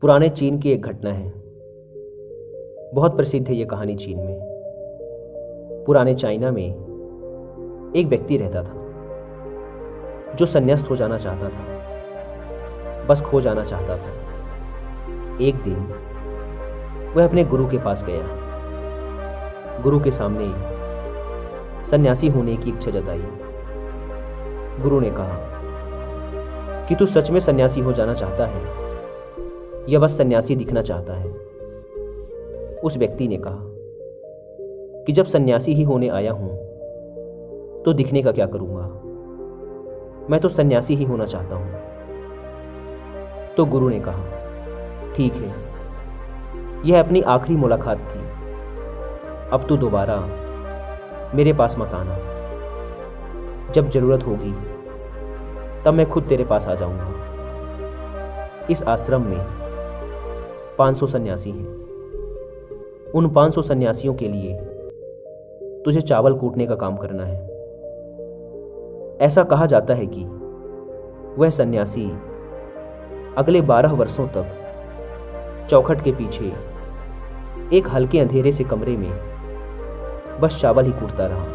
पुराने चीन की एक घटना है। बहुत प्रसिद्ध है ये कहानी चीन में। पुराने चाइना में एक व्यक्ति रहता था जो संन्यास्त हो जाना चाहता था, बस खो जाना चाहता था। एक दिन वह अपने गुरु के पास गया। गुरु के सामने सन्यासी होने की इच्छा जताई। गुरु ने कहा कि तू सच में सन्यासी हो जाना चाहता है या बस सन्यासी दिखना चाहता है? उस व्यक्ति ने कहा कि जब सन्यासी ही होने आया हूं तो दिखने का क्या करूंगा, मैं तो सन्यासी ही होना चाहता हूं। तो गुरु ने कहा ठीक है, यह अपनी आखिरी मुलाकात थी, अब तू दोबारा मेरे पास मत आना। जब जरूरत होगी तब मैं खुद तेरे पास आ जाऊंगा। इस आश्रम में 500 सन्यासी हैं। उन 500 सन्यासियों के लिए तुझे चावल कूटने का काम करना है। ऐसा कहा जाता है कि वह सन्यासी अगले 12 वर्षों तक चौखट के पीछे एक हल्के अंधेरे से कमरे में बस चावल ही कूटता रहा।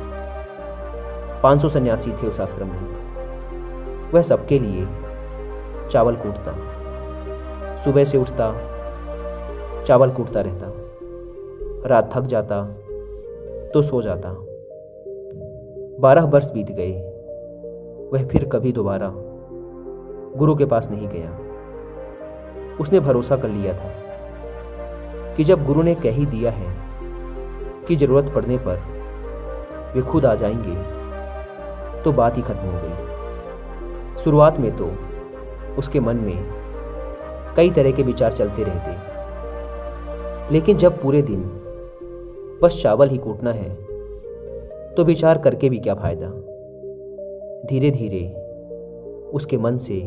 500 सन्यासी थे उस आश्रम में। वह सबके लिए चावल कूटता, सुबह से उठता, चावल कूटता रहता, रात थक जाता तो सो जाता। 12 वर्ष बीत गए। वह फिर कभी दोबारा गुरु के पास नहीं गया। उसने भरोसा कर लिया था कि जब गुरु ने कह ही दिया है कि जरूरत पड़ने पर वे खुद आ जाएंगे तो बात ही खत्म हो गई। शुरुआत में तो उसके मन में कई तरह के विचार चलते रहते, लेकिन जब पूरे दिन बस चावल ही कूटना है तो विचार करके भी क्या फायदा। धीरे धीरे उसके मन से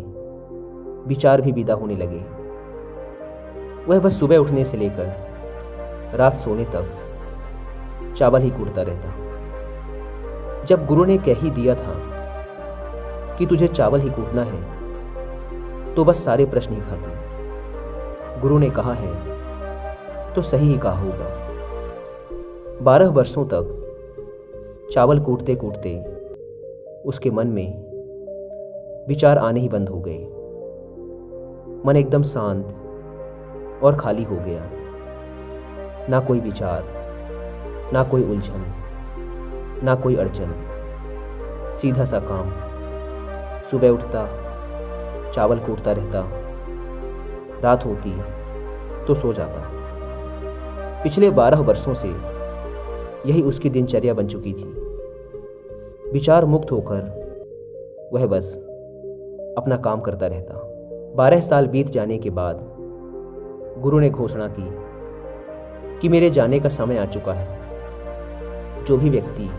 विचार भी विदा होने लगे। वह बस सुबह उठने से लेकर रात सोने तक चावल ही कूटता रहता। जब गुरु ने कह ही दिया था कि तुझे चावल ही कूटना है तो बस सारे प्रश्न ही खत्म। गुरु ने कहा है तो सही ही कहा होगा। 12 वर्षों तक चावल कूटते कूटते उसके मन में विचार आने ही बंद हो गए। मन एकदम शांत और खाली हो गया। ना कोई विचार, ना कोई उलझन, ना कोई अड़चन। सीधा सा काम। सुबह उठता, चावल कूटता रहता, रात होती तो सो जाता। पिछले 12 वर्षों से यही उसकी दिनचर्या बन चुकी थी। विचार मुक्त होकर वह बस अपना काम करता रहता। 12 साल बीत जाने के बाद गुरु ने घोषणा की कि मेरे जाने का समय आ चुका है। जो भी व्यक्ति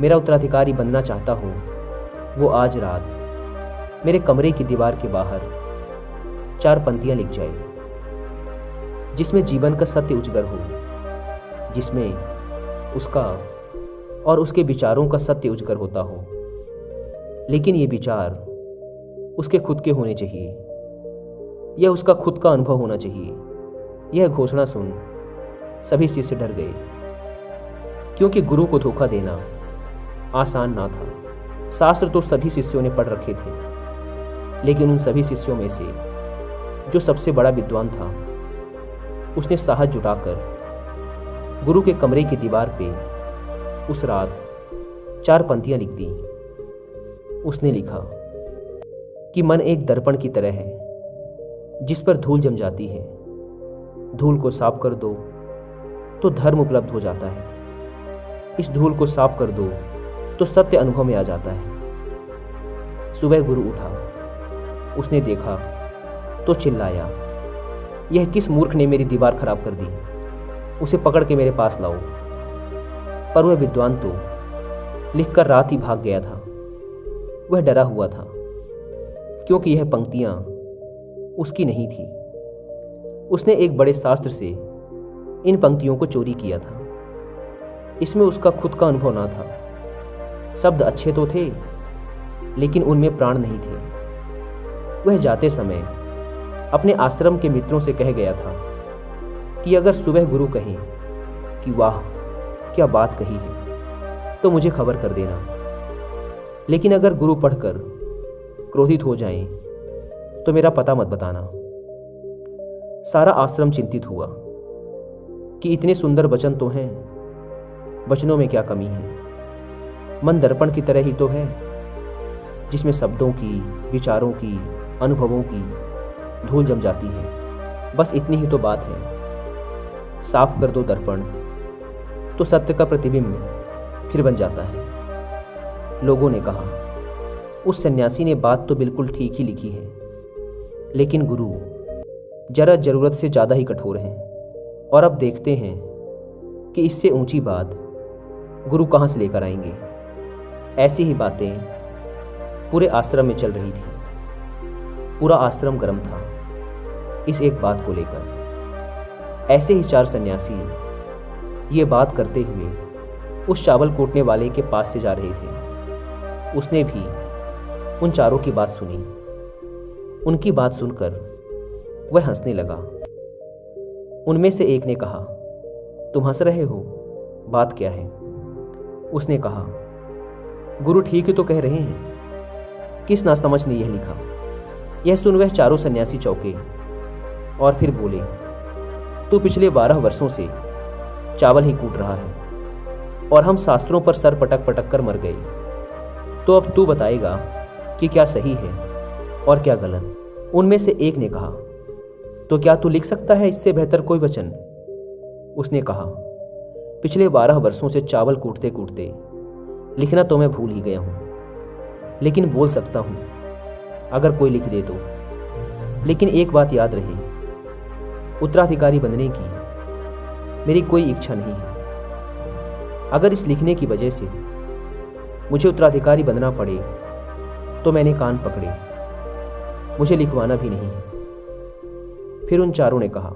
मेरा उत्तराधिकारी बनना चाहता हो वो आज रात मेरे कमरे की दीवार के बाहर 4 पंक्तियां लिख जाए, जिसमें जीवन का सत्य उजागर हो, जिसमें उसका और उसके विचारों का सत्य उजागर होता हो। लेकिन ये विचार उसके खुद के होने चाहिए, यह उसका खुद का अनुभव होना चाहिए। यह घोषणा सुन सभी शिष्य डर गए, क्योंकि गुरु को धोखा देना आसान ना था। शास्त्र तो सभी शिष्यों ने पढ़ रखे थे, लेकिन उन सभी शिष्यों में से जो सबसे बड़ा विद्वान था उसने साहस जुटाकर गुरु के कमरे की दीवार पे उस रात 4 पंक्तियां लिख दी। उसने लिखा कि मन एक दर्पण की तरह है जिस पर धूल जम जाती है। धूल को साफ कर दो तो धर्म उपलब्ध हो जाता है। इस धूल को साफ कर दो तो सत्य अनुभव में आ जाता है। सुबह गुरु उठा, उसने देखा तो चिल्लाया, यह किस मूर्ख ने मेरी दीवार खराब कर दी, उसे पकड़ के मेरे पास लाओ। पर वह विद्वान तो लिखकर रात ही भाग गया था। वह डरा हुआ था, क्योंकि यह पंक्तियां उसकी नहीं थी। उसने एक बड़े शास्त्र से इन पंक्तियों को चोरी किया था। इसमें उसका खुद का अनुभव ना था। शब्द अच्छे तो थे, लेकिन उनमें प्राण नहीं थे। वह जाते समय अपने आश्रम के मित्रों से कह गया था कि अगर सुबह गुरु कहें कि वाह क्या बात कही है तो मुझे खबर कर देना, लेकिन अगर गुरु पढ़कर क्रोधित हो जाएं तो मेरा पता मत बताना। सारा आश्रम चिंतित हुआ कि इतने सुंदर वचन तो हैं, वचनों में क्या कमी है। मन दर्पण की तरह ही तो है, जिसमें शब्दों की, विचारों की, अनुभवों की धूल जम जाती है। बस इतनी ही तो बात है। साफ कर दो दर्पण तो सत्य का प्रतिबिंब फिर बन जाता है। लोगों ने कहा, उस सन्यासी ने बात तो बिल्कुल ठीक ही लिखी है, लेकिन गुरु जरा जरूरत से ज़्यादा ही कठोर हैं। और अब देखते हैं कि इससे ऊंची बात गुरु कहाँ से लेकर आएंगे। ऐसी ही बातें पूरे आश्रम में चल रही थी। पूरा आश्रम गर्म था इस एक बात को लेकर। ऐसे ही 4 सन्यासी ये बात करते हुए उस चावल कूटने वाले के पास से जा रहे थे। उसने भी उन चारों की बात सुनी। उनकी बात सुनकर वह हंसने लगा। उनमें से एक ने कहा, तुम हंस रहे हो, बात क्या है? उसने कहा, गुरु ठीक ही तो कह रहे हैं, किस नासमझ ने यह लिखा। यह सुन वह चारों सन्यासी चौंके और फिर बोले, तू पिछले 12 वर्षों से चावल ही कूट रहा है और हम शास्त्रों पर सर पटक पटक कर मर गए, तो अब तू बताएगा कि क्या सही है और क्या गलत। उनमें से एक ने कहा, तो क्या तू लिख सकता है इससे बेहतर कोई वचन? उसने कहा, पिछले 12 वर्षों से चावल कूटते कूटते लिखना तो मैं भूल ही गया हूँ, लेकिन बोल सकता हूँ अगर कोई लिख दे तो। लेकिन एक बात याद रहे, उत्तराधिकारी बनने की मेरी कोई इच्छा नहीं है। अगर इस लिखने की वजह से मुझे उत्तराधिकारी बनना पड़े तो मैंने कान पकड़े, मुझे लिखवाना भी नहीं है। फिर उन चारों ने कहा,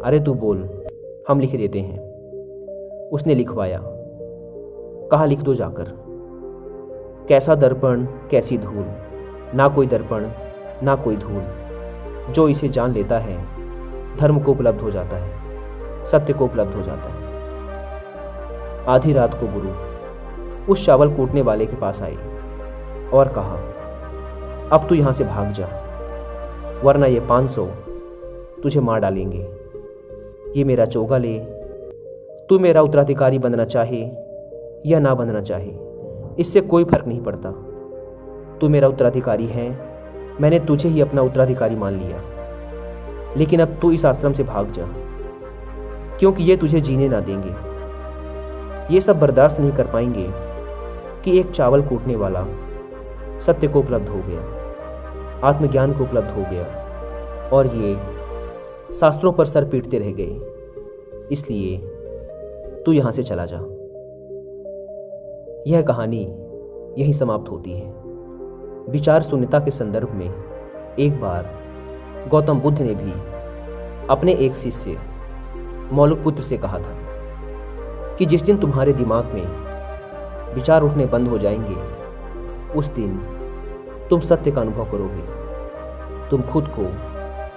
अरे तू बोल, हम लिख देते हैं। उसने लिखवाया। कहा, लिख दो जाकर। कैसा दर्पण कैसी धूल, ना कोई दर्पण ना कोई धूल, जो इसे जान लेता है धर्म को उपलब्ध हो जाता है, सत्य को उपलब्ध हो जाता है। आधी रात को गुरु उस चावल कूटने वाले के पास आए और कहा, अब तू यहां से भाग जा, वरना ये 500 तुझे मार डालेंगे। ये मेरा चोगा ले, तू मेरा उत्तराधिकारी बनना चाहे या ना बनना चाहे, इससे कोई फर्क नहीं पड़ता। तू मेरा उत्तराधिकारी है, मैंने तुझे ही अपना उत्तराधिकारी मान लिया। लेकिन अब तू इस आश्रम से भाग जा, क्योंकि ये तुझे जीने ना देंगे। ये सब बर्दाश्त नहीं कर पाएंगे कि एक चावल कूटने वाला सत्य को उपलब्ध हो गया, आत्मज्ञान को उपलब्ध हो गया, और ये शास्त्रों पर सर पीटते रह गए। इसलिए तू यहां से चला जा। यह कहानी यहीं समाप्त होती है। विचार शून्यता के संदर्भ में एक बार गौतम बुद्ध ने भी अपने एक शिष्य मौलिकपुत्र से कहा था कि जिस दिन तुम्हारे दिमाग में विचार उठने बंद हो जाएंगे, उस दिन तुम सत्य का अनुभव करोगे, तुम खुद को,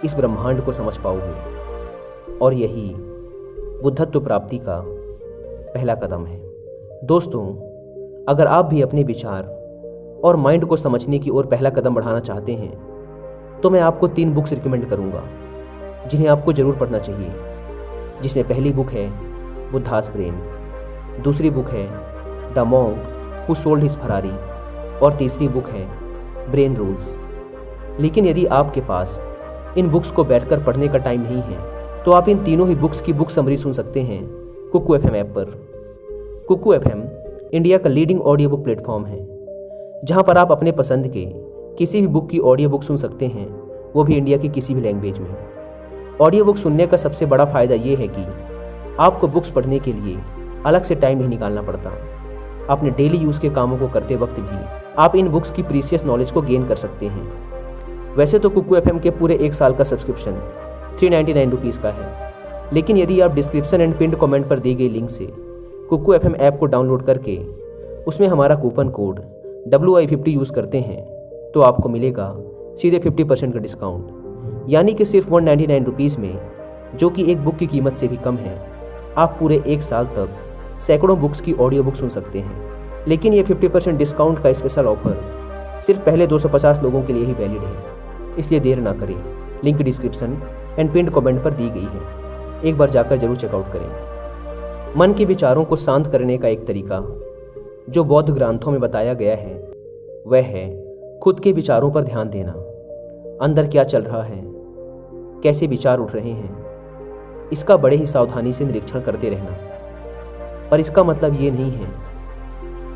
इस ब्रह्मांड को समझ पाओगे, और यही बुद्धत्व प्राप्ति का पहला कदम है। दोस्तों, अगर आप भी अपने विचार और माइंड को समझने की ओर पहला कदम बढ़ाना चाहते हैं तो मैं आपको 3 बुक्स रिकमेंड करूंगा जिन्हें आपको जरूर पढ़ना चाहिए। जिसमें पहली बुक है बुद्धास ब्रेन, दूसरी बुक है the monk who sold his Ferrari, और तीसरी बुक है ब्रेन रूल्स। लेकिन यदि आपके पास इन बुक्स को बैठकर पढ़ने का टाइम नहीं है तो आप इन तीनों ही बुक्स की बुक समरी सुन सकते हैं कुकू FM ऐप पर। कुकू FM इंडिया का लीडिंग ऑडियो बुक प्लेटफॉर्म है, जहां पर आप अपने पसंद के किसी भी बुक की ऑडियो बुक सुन सकते हैं, वो भी इंडिया की किसी भी लैंग्वेज में। ऑडियो बुक सुनने का सबसे बड़ा फ़ायदा ये है कि आपको बुक्स पढ़ने के लिए अलग से टाइम नहीं निकालना पड़ता। अपने डेली यूज़ के कामों को करते वक्त भी आप इन बुक्स की प्रीशियस नॉलेज को गेन कर सकते हैं। वैसे तो कुकू FM के पूरे 1 साल का सब्सक्रिप्शन 399 रुपीज़ का है, लेकिन यदि आप डिस्क्रिप्शन एंड पिन्ड कमेंट पर दी गई लिंक से कुकू FM ऐप को डाउनलोड करके उसमें हमारा कूपन कोड WI50 यूज़ करते हैं तो आपको मिलेगा सीधे 50% का डिस्काउंट। यानी कि सिर्फ 199 रुपीज़ में, जो कि एक बुक की कीमत से भी कम है, आप पूरे 1 साल तक सैकड़ों बुक्स की ऑडियो बुक सुन सकते हैं। लेकिन ये 50% डिस्काउंट का स्पेशल ऑफर सिर्फ पहले 250 लोगों के लिए ही वैलिड है, इसलिए देर ना करें। Link description and pinned comment पर दी गई है, एक बार जाकर जरूर चेकआउट करें। मन के विचारों को शांत करने का एक तरीका जो बौद्ध ग्रंथों में बताया गया है वह है खुद के विचारों पर ध्यान देना। अंदर क्या चल रहा है, कैसे विचार उठ रहे हैं, इसका बड़े ही सावधानी से निरीक्षण करते रहना। पर इसका मतलब ये नहीं है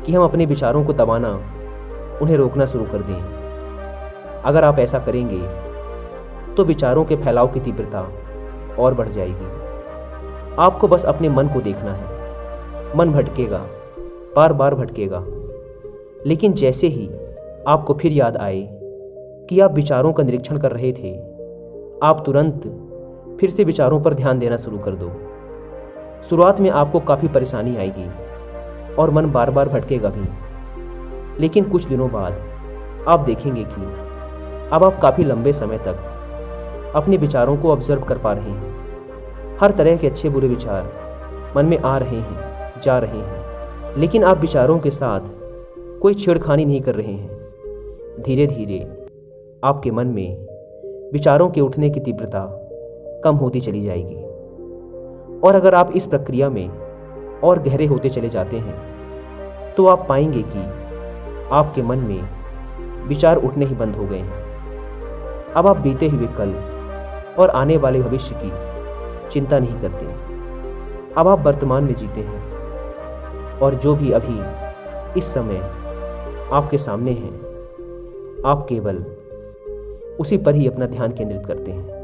कि हम अपने विचारों को दबाना, उन्हें रोकना शुरू कर दें। अगर आप ऐसा करेंगे तो विचारों के फैलाव की तीव्रता और बढ़ जाएगी। आपको बस अपने मन को देखना है। मन भटकेगा, बार बार भटकेगा, लेकिन जैसे ही आपको फिर याद आए कि आप विचारों का निरीक्षण कर रहे थे, आप तुरंत फिर से विचारों पर ध्यान देना शुरू कर दो। शुरुआत में आपको काफ़ी परेशानी आएगी और मन बार बार भटकेगा भी, लेकिन कुछ दिनों बाद आप देखेंगे कि अब आप काफ़ी लंबे समय तक अपने विचारों को ऑब्जर्व कर पा रहे हैं। हर तरह के अच्छे बुरे विचार मन में आ रहे हैं, जा रहे हैं, लेकिन आप विचारों के साथ कोई छेड़खानी नहीं कर रहे हैं। धीरे धीरे आपके मन में विचारों के उठने की तीव्रता कम होती चली जाएगी, और अगर आप इस प्रक्रिया में और गहरे होते चले जाते हैं तो आप पाएंगे कि आपके मन में विचार उठने ही बंद हो गए हैं। अब आप बीते हुए कल और आने वाले भविष्य की चिंता नहीं करते। अब आप वर्तमान में जीते हैं, और जो भी अभी इस समय आपके सामने है, आप केवल उसी पर ही अपना ध्यान केंद्रित करते हैं।